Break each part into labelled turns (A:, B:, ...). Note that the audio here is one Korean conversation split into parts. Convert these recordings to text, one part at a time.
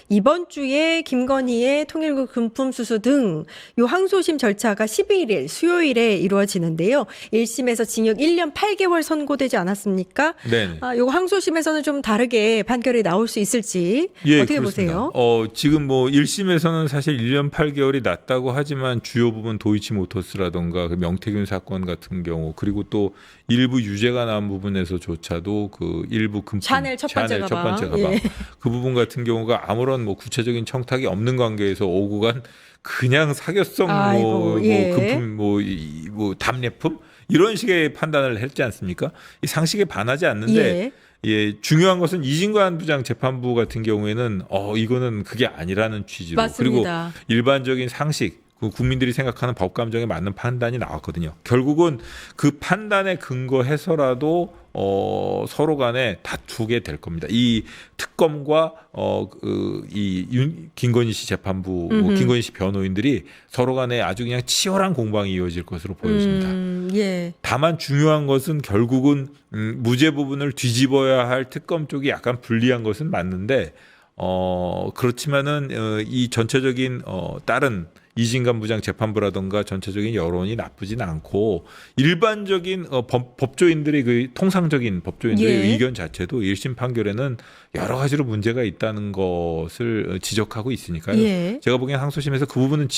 A: 이번 주에 김건희의 통일부 금품수수 등 요 항소심 절차가 11일 수요일에 이루어지는데요. 1심에서 징역 1년 8개월 선고되지 않았습니까?
B: 네.
A: 요 항소심에서는 좀 다르게 판결이 나올 수 있을지 어떻게
B: 그렇습니다.
A: 보세요?
B: 지금 뭐 1심에서는 사실 1년 8개월이 낮다고 하지만 주요 부분 도이치모터스라던가 그 명태균 사건 같은 경우 그리고 또 일부 유죄가 나온 부분에서조차도 그 일부 금품
A: 샤넬 첫 번째 가방,
B: 예. 그 부분 같은 경우가 아무런 뭐 구체적인 청탁이 없는 관계에서 오고 간 그냥 사교성 금품 뭐 답례품 이런 식의 판단을 했지 않습니까? 이 상식에 반하지 않는데 중요한 것은 이진관 부장 재판부 같은 경우에는 이거는 그게 아니라는 취지로
A: 맞습니다.
B: 그리고 일반적인 상식 그 국민들이 생각하는 법 감정에 맞는 판단이 나왔거든요. 결국은 그 판단에 근거해서라도 서로 간에 다투게 될 겁니다. 이 특검과 김건희 씨 재판부, 김건희 씨 변호인들이 서로 간에 아주 그냥 치열한 공방이 이어질 것으로 보여집니다. 다만 중요한 것은 결국은 무죄 부분을 뒤집어야 할 특검 쪽이 약간 불리한 것은 맞는데 그렇지만은 이 전체적인 다른 이진관 부장 재판부라든가 전체적인 여론이 나쁘진 않고 일반적인 법조인들의 그 통상적인 법조인들의 의견 자체도 1심 판결에는 여러 가지로 문제가 있다는 것을 지적하고 있으니까요. 제가 보기엔 항소심에서 그 부분은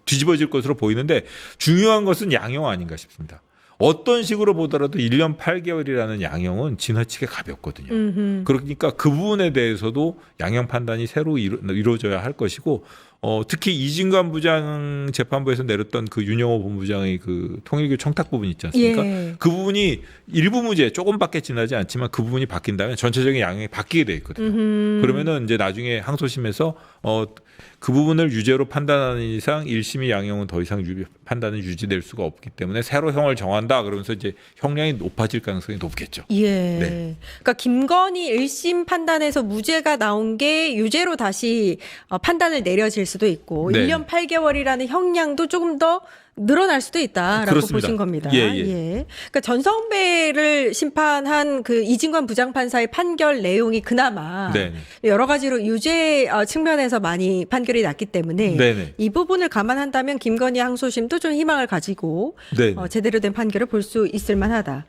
B: 뒤집어질 것으로 보이는데 중요한 것은 양형 아닌가 싶습니다. 어떤 식으로 보더라도 1년 8개월이라는 양형은 지나치게 가볍거든요. 그러니까 그 부분에 대해서도 양형 판단이 새로 이루어져야 할 것이고 특히 이진관 부장 재판부에서 내렸던 그 윤영호 본부장의 그 통일교 청탁 부분 있지 않습니까? 그 부분이 일부 무죄 조금밖에 지나지 않지만 그 부분이 바뀐다면 전체적인 양형이 바뀌게 돼 있거든요. 그러면은 이제 나중에 항소심에서 그 부분을 유죄로 판단하는 이상 1심의 양형은 더 이상 판단은 유지될 수가 없기 때문에 새로 형을 정한다 그러면서 이제 형량이 높아질 가능성이 높겠죠.
A: 그러니까 김건희 1심 판단에서 무죄가 나온 게 유죄로 다시 판단을 내려질 수도 있고 1년 8개월이라는 형량도 조금 더 늘어날 수도 있다라고
B: 그렇습니다.
A: 보신 겁니다.
B: 예.
A: 그러니까 전성배를 심판한 그 이진관 부장판사의 판결 내용이 그나마 여러 가지로 유죄 측면에서 많이 판결이 났기 때문에 이 부분을 감안한다면 김건희 항소심도 좀 희망을 가지고 제대로 된 판결을 볼 수 있을 만하다.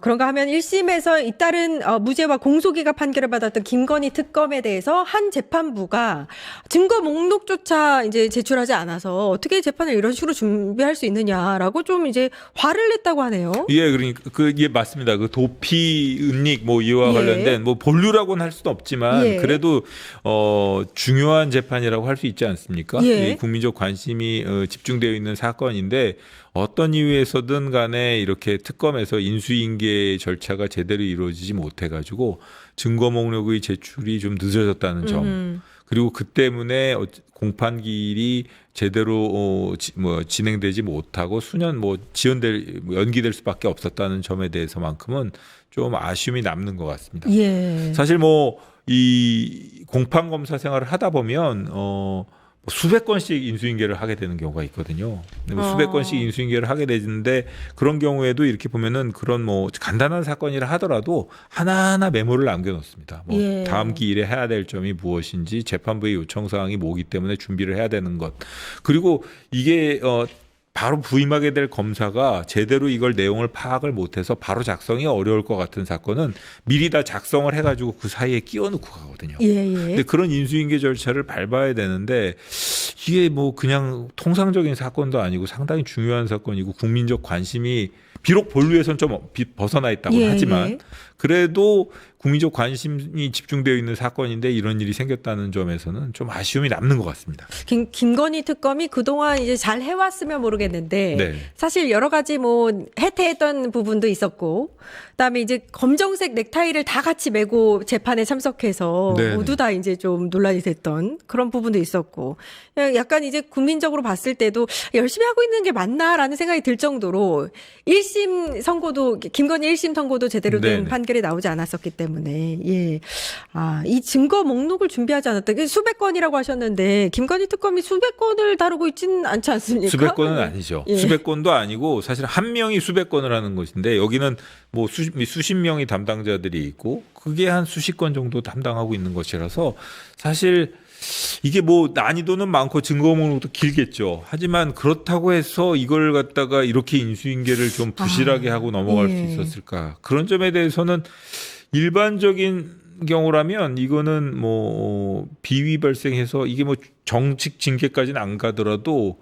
A: 그런가 하면 1심에서 잇따른 무죄와 공소기각 판결을 받았던 김건희 특검에 대해서 한 재판부가 증거 목록조차 이제 제출하지 않아서 어떻게 재판을 이런 식으로 준비할 수 있느냐라고 좀 이제 화를 냈다고 하네요.
B: 그러니까 맞습니다. 그 도피 은닉 뭐 이와 관련된 뭐 본류라고는 할 수는 없지만 그래도 중요한 재판이라고 할 수 있지 않습니까? 국민적 관심이 집중되어 있는 사건인데 어떤 이유에서든 간에 이렇게 특검에서 인수인계 절차가 제대로 이루어지지 못해가지고 증거 목록의 제출이 좀 늦어졌다는 점. 그리고 그 때문에 공판기일이 제대로 진행되지 못하고 수년 연기될 수밖에 없었다는 점에 대해서만큼은 좀 아쉬움이 남는 것 같습니다. 사실 이 공판 검사 생활을 하다 보면 수백 건씩 인수인계를 하게 되는 경우가 있거든요. 수백 건씩 인수인계를 하게 되는데 그런 경우에도 이렇게 보면은 그런 간단한 사건이라 하더라도 하나하나 메모를 남겨놓습니다. 다음 기일에 해야 될 점이 무엇인지 재판부의 요청 사항이 뭐기 때문에 준비를 해야 되는 것. 그리고 이게 바로 부임하게 될 검사가 제대로 이걸 내용을 파악을 못해서 바로 작성이 어려울 것 같은 사건은 미리 다 작성을 해가지고 그 사이에 끼워놓고 가거든요. 근데 그런 인수인계 절차를 밟아야 되는데 이게 그냥 통상적인 사건도 아니고 상당히 중요한 사건이고 국민적 관심이 비록 본류에선 좀 벗어나 있다고 하지만 그래도 국민적 관심이 집중되어 있는 사건인데 이런 일이 생겼다는 점에서는 좀 아쉬움이 남는 것 같습니다.
A: 김건희 특검이 그동안 이제 잘 해왔으면 모르겠는데 사실 여러 가지 해태했던 부분도 있었고 그다음에 이제 검정색 넥타이를 다 같이 메고 재판에 참석해서 모두 다 이제 좀 논란이 됐던 그런 부분도 있었고 약간 이제 국민적으로 봤을 때도 열심히 하고 있는 게 맞나라는 생각이 들 정도로 1심 선고도 김건희 1심 선고도 제대로 된 판결이 판결이 나오지 않았었기 때문에 예. 이 증거 목록을 준비하지 않았다. 수백 건이라고 하셨는데 김건희 특검이 수백 건을 다루고 있지는 않지 않습니까?
B: 수백 건은 아니죠.
A: 예.
B: 수백 건도 아니고 사실 한 명이 수백 건을 하는 것인데 여기는 뭐 수십 명의 담당자들이 있고 그게 한 수십 건 정도 담당하고 있는 것이라서 사실 이게 뭐 난이도는 많고 증거 목록도 길겠죠. 하지만 그렇다고 해서 이걸 갖다가 이렇게 인수인계를 좀 부실하게 하고 넘어갈 수 있었을까? 그런 점에 대해서는 일반적인 경우라면 이거는 뭐 비위 발생해서 이게 뭐 정직 징계까지는 안 가더라도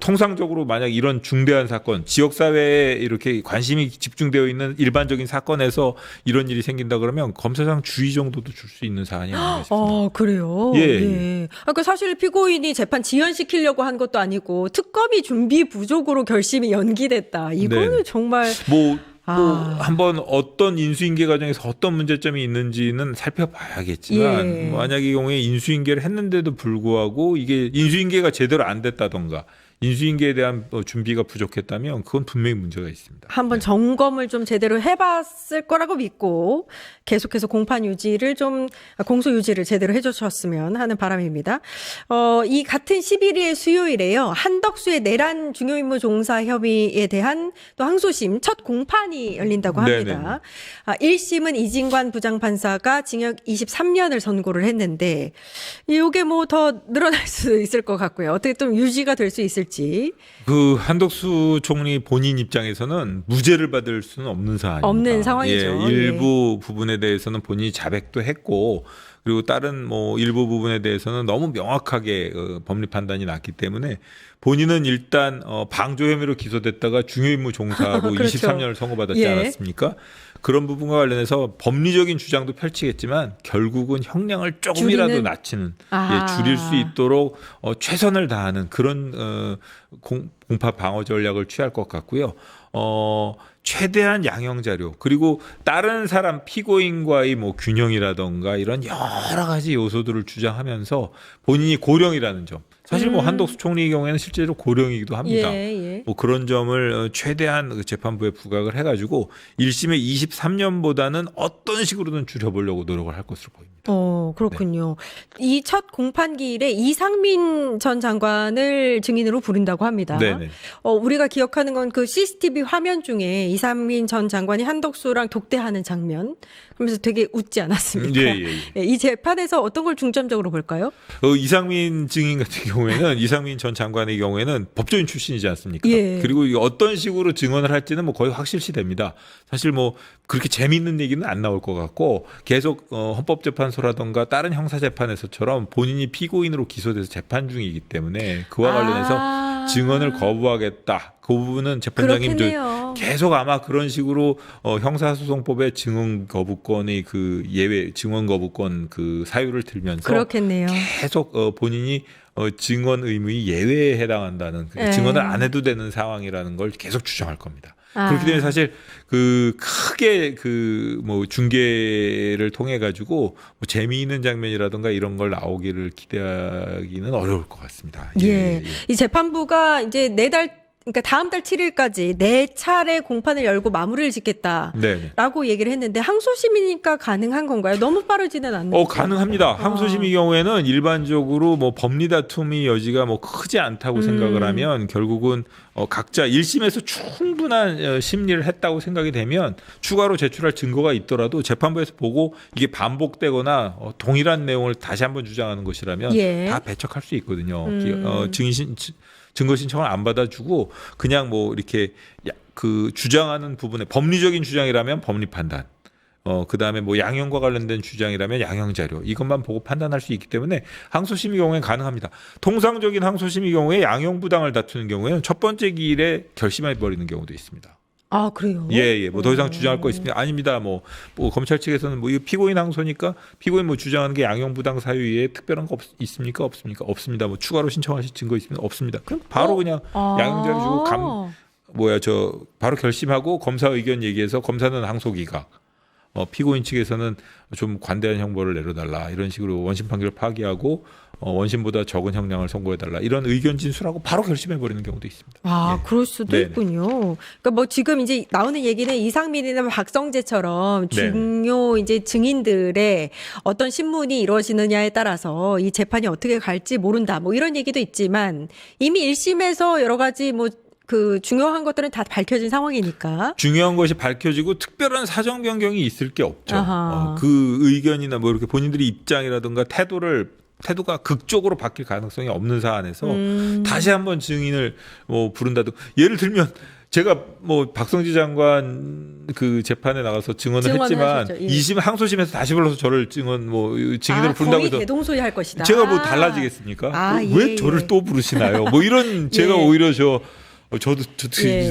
B: 통상적으로 만약 이런 중대한 사건, 지역사회에 이렇게 관심이 집중되어 있는 일반적인 사건에서 이런 일이 생긴다 그러면 검사장 주의 정도도 줄 수 있는 사안이 아닌가 싶습니다.
A: 그래요? 예. 그러니까 사실 피고인이 재판 지연시키려고 한 것도 아니고 특검이 준비 부족으로 결심이 연기됐다. 이거는
B: 네.
A: 정말
B: 한번 어떤 인수인계 과정에서 어떤 문제점이 있는지는 살펴봐야겠지만 만약 이 경우에 인수인계를 했는데도 불구하고 이게 인수인계가 제대로 안 됐다던가 인수인계에 대한 준비가 부족했다면 그건 분명히 문제가 있습니다.
A: 한번 점검을 좀 제대로 해봤을 거라고 믿고 계속해서 공판 유지를 공소 유지를 제대로 해주셨으면 하는 바람입니다. 이 같은 11일 수요일에요. 한덕수의 내란 중요임무 종사 혐의에 대한 또 항소심 첫 공판이 열린다고 합니다. 1심은 이진관 부장판사가 징역 23년을 선고를 했는데 이게 뭐 더 늘어날 수 있을 것 같고요. 어떻게 좀 유지가 될 수 있을지.
B: 그 한덕수 총리 본인 입장에서는 무죄를 받을 수는 없는 사안입니다.
A: 없는 상황이죠.
B: 일부 부분에 대해서는 본인이 자백도 했고 그리고 다른 뭐 일부 부분에 대해서는 너무 명확하게 법리 판단이 났기 때문에 본인은 일단 방조 혐의로 기소됐다가 중요임무 종사로
A: 그렇죠.
B: 23년을 선고받았지 않았습니까? 그런 부분과 관련해서 법리적인 주장도 펼치겠지만 결국은 형량을 조금이라도 낮추는 줄일 수 있도록 최선을 다하는 그런 공파 방어 전략을 취할 것 같고요. 최대한 양형 자료 그리고 다른 사람 피고인과의 뭐 균형이라던가 이런 여러 가지 요소들을 주장하면서 본인이 고령이라는 점 사실 뭐 한덕수 총리의 경우에는 실제로 고령이기도 합니다. 뭐 그런 점을 최대한 재판부에 부각을 해가지고 1심의 23년보다는 어떤 식으로든 줄여보려고 노력을 할 것으로 보입니다.
A: 그렇군요. 네. 이 첫 공판기일에 이상민 전 장관을 증인으로 부른다고 합니다.
B: 네네.
A: 우리가 기억하는 건 그 CCTV 화면 중에 이상민 전 장관이 한덕수랑 독대하는 장면. 그러면서 되게 웃지 않았습니까? 이 재판에서 어떤 걸 중점적으로 볼까요?
B: 이상민 증인 같은 경우에는 이상민 전 장관의 경우에는 법조인 출신이지 않습니까? 그리고 어떤 식으로 증언을 할지는 뭐 거의 확실시됩니다. 사실 뭐 그렇게 재미있는 얘기는 안 나올 것 같고 계속 헌법재판소라던가 다른 형사재판에서처럼 본인이 피고인으로 기소돼서 재판 중이기 때문에 그와 관련해서 증언을 거부하겠다. 그 부분은 재판장님도 계속 아마 그런 식으로 형사소송법의 증언 거부권의 그 예외 증언 거부권 그 사유를 들면서
A: 그렇겠네요.
B: 계속 본인이 증언 의무의 예외에 해당한다는 증언을 안 해도 되는 상황이라는 걸 계속 주장할 겁니다. 그렇기 때문에 사실 그 크게 그 뭐 중계를 통해 가지고 뭐 재미있는 장면이라든가 이런 걸 나오기를 기대하기는 어려울 것 같습니다.
A: 이 재판부가 이제 그러니까 다음 달 7일까지 4차례 공판을 열고 마무리를 짓겠다라고 얘기를 했는데 항소심이니까 가능한 건가요? 너무 빠르지는 않나요?
B: 가능합니다. 항소심의 경우에는 일반적으로 뭐 법리 다툼의 여지가 뭐 크지 않다고 생각을 하면 결국은 각자 1심에서 충분한 심리를 했다고 생각이 되면 추가로 제출할 증거가 있더라도 재판부에서 보고 이게 반복되거나 동일한 내용을 다시 한번 주장하는 것이라면 다 배척할 수 있거든요. 증거 신청을 안 받아주고 그냥 뭐 이렇게 그 주장하는 부분에 법리적인 주장이라면 법리 판단, 그 다음에 뭐 양형과 관련된 주장이라면 양형 자료 이것만 보고 판단할 수 있기 때문에 항소심의 경우에는 가능합니다. 통상적인 항소심의 경우에 양형 부당을 다투는 경우에는 첫 번째 기일에 결심해 버리는 경우도 있습니다.
A: 그래요?
B: 뭐 더 이상 주장할 거 있습니다. 아닙니다. 뭐 검찰 측에서는 뭐 이거 피고인 항소니까 피고인 뭐 주장하는 게 양형 부당 사유 외에 특별한 거 있습니까? 없습니까? 없습니다. 뭐 추가로 신청하실 증거 있습니까? 없습니다. 그럼 바로 그냥 양형자료 주고 바로 결심하고 검사 의견 얘기해서 검사는 항소기각. 피고인 측에서는 좀 관대한 형벌을 내려달라 이런 식으로 원심 판결을 파기하고 원심보다 적은 형량을 선고해달라 이런 의견 진술하고 바로 결심해버리는 경우도 있습니다.
A: 아,
B: 예.
A: 그럴 수도
B: 네네.
A: 있군요. 그러니까 뭐 지금 이제 나오는 얘기는 이상민이나 박성재처럼 중요 이제 증인들의 어떤 신문이 이루어지느냐에 따라서 이 재판이 어떻게 갈지 모른다. 뭐 이런 얘기도 있지만 이미 1심에서 여러 가지 뭐 그 중요한 것들은 다 밝혀진 상황이니까.
B: 중요한 것이 밝혀지고 특별한 사정 변경이 있을 게 없죠. 그 의견이나 뭐 이렇게 본인들의 입장이라든가 태도가 극적으로 바뀔 가능성이 없는 사안에서 다시 한번 증인을 뭐 부른다든가 예를 들면 제가 뭐 박성지 장관 그 재판에 나가서 증언을 했지만
A: 예.
B: 2심 항소심에서 다시 불러서 저를 증인으로 부른다고
A: 거의
B: 해서
A: 대동소이 할 것이다.
B: 제가 뭐 달라지겠습니까? 왜 저를 또 부르시나요? 뭐 이런 제가 오히려 저도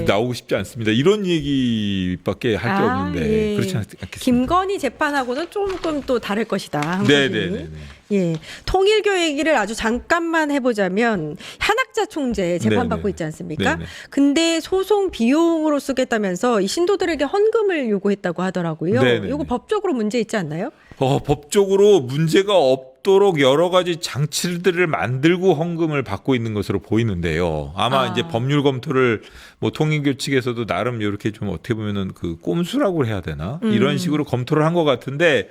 B: 나오고 싶지 않습니다. 이런 얘기밖에 할 게 없는데 그렇지 않겠습니까?
A: 김건희 재판하고는 조금 또 다를 것이다.
B: 네네네.
A: 예, 통일교 얘기를 아주 잠깐만 해보자면 한학자 총재 재판받고 있지 않습니까? 네네. 근데 소송 비용으로 쓰겠다면서 이 신도들에게 헌금을 요구했다고 하더라고요. 이거 법적으로 문제 있지 않나요?
B: 법적으로 문제가 없도록 여러 가지 장치들을 만들고 헌금을 받고 있는 것으로 보이는데요. 아마 이제 법률 검토를 뭐 통일교 측에서도 나름 이렇게 좀 어떻게 보면은 그 꼼수라고 해야 되나? 이런 식으로 검토를 한 것 같은데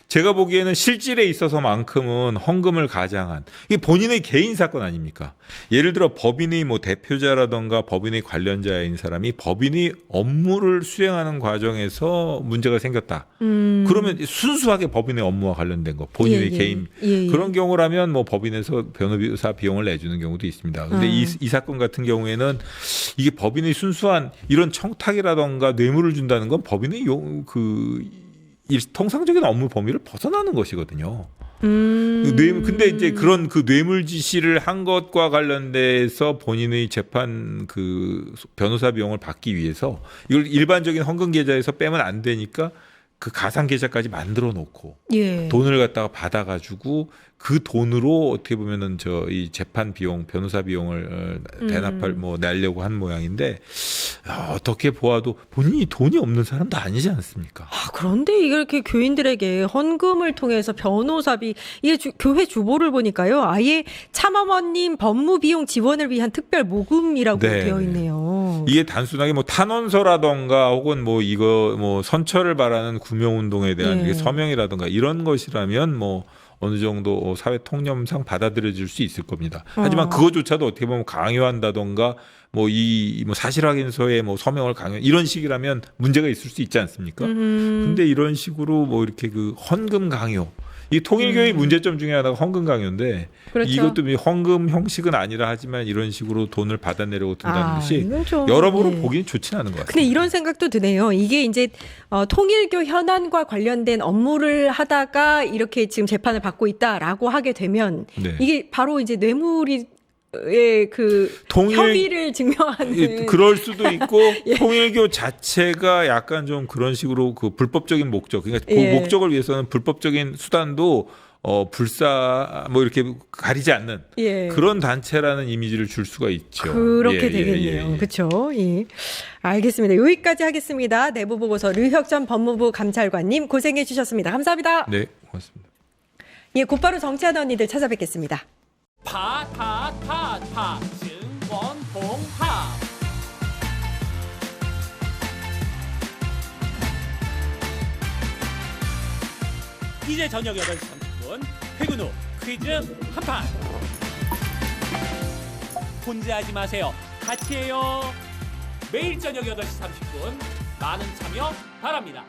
B: 제가 보기에는 실질에 있어서만큼은 헌금을 가장한 이게 본인의 개인 사건 아닙니까? 예를 들어 법인의 뭐 대표자라던가 법인의 관련자인 사람이 법인의 업무를 수행하는 과정에서 문제가 생겼다. 그러면 순수하게 법인의 업무와 관련된 거 본인의 개인 그런 경우라면 뭐 법인에서 변호사 비용을 내주는 경우도 있습니다. 근데 이 사건 같은 경우에는 이게 법인의 순수한 이런 청탁이라던가 뇌물을 준다는 건 법인의 통상적인 업무 범위를 벗어나는 것이거든요. 근데 이제 그런 그 뇌물 지시를 한 것과 관련돼서 본인의 재판 그 변호사 비용을 받기 위해서 이걸 일반적인 헌금 계좌에서 빼면 안 되니까 그 가상 계좌까지 만들어 놓고 돈을 갖다가 받아가지고 그 돈으로 어떻게 보면은 이 재판 비용, 변호사 비용을 대납할 내려고 한 모양인데 어떻게 보아도 본인이 돈이 없는 사람도 아니지 않습니까?
A: 그런데 이렇게 교인들에게 헌금을 통해서 변호사비 이게 교회 주보를 보니까요, 아예 참어머님 법무 비용 지원을 위한 특별 모금이라고 되어 있네요.
B: 이게 단순하게 뭐 탄원서라던가 혹은 뭐 이거 뭐 선처를 바라는 구명운동에 대한 서명이라던가 이런 것이라면 뭐 어느 정도 사회 통념상 받아들여질 수 있을 겁니다. 하지만 그거조차도 어떻게 보면 강요한다던가 뭐 사실 확인서에 뭐 서명을 강요 이런 식이라면 문제가 있을 수 있지 않습니까? 근데 이런 식으로 뭐 이렇게 그 헌금 강요 이 통일교의 문제점 중에 하나가 헌금 강요인데 이것도 헌금 형식은 아니라 하지만 이런 식으로 돈을 받아내려고 든다는 것이 여러모로 보기엔 좋지는 않은 것 같습니다.
A: 근데 이런 생각도 드네요. 이게 이제 통일교 현안과 관련된 업무를 하다가 이렇게 지금 재판을 받고 있다라고 하게 되면 이게 바로 이제 뇌물이 그 협의를 증명하는
B: 그럴 수도 있고 통일교 자체가 약간 좀 그런 식으로 그 불법적인 목적 그러니까 그 목적을 위해서는 불법적인 수단도 뭐 이렇게 가리지 않는 그런 단체라는 이미지를 줄 수가 있죠.
A: 그렇게 되겠네요. 그렇죠. 알겠습니다. 여기까지 하겠습니다. 내부보고서 류혁전 법무부 감찰관님 고생해 주셨습니다. 감사합니다.
B: 네, 고맙습니다.
A: 곧바로 정치하는 언니들 찾아뵙겠습니다.
C: 증권봉합 이제 저녁 8시 30분 퇴근 후 퀴즈 한판 혼자 하지 마세요. 같이 해요. 매일 저녁 8시 30분 많은 참여 바랍니다.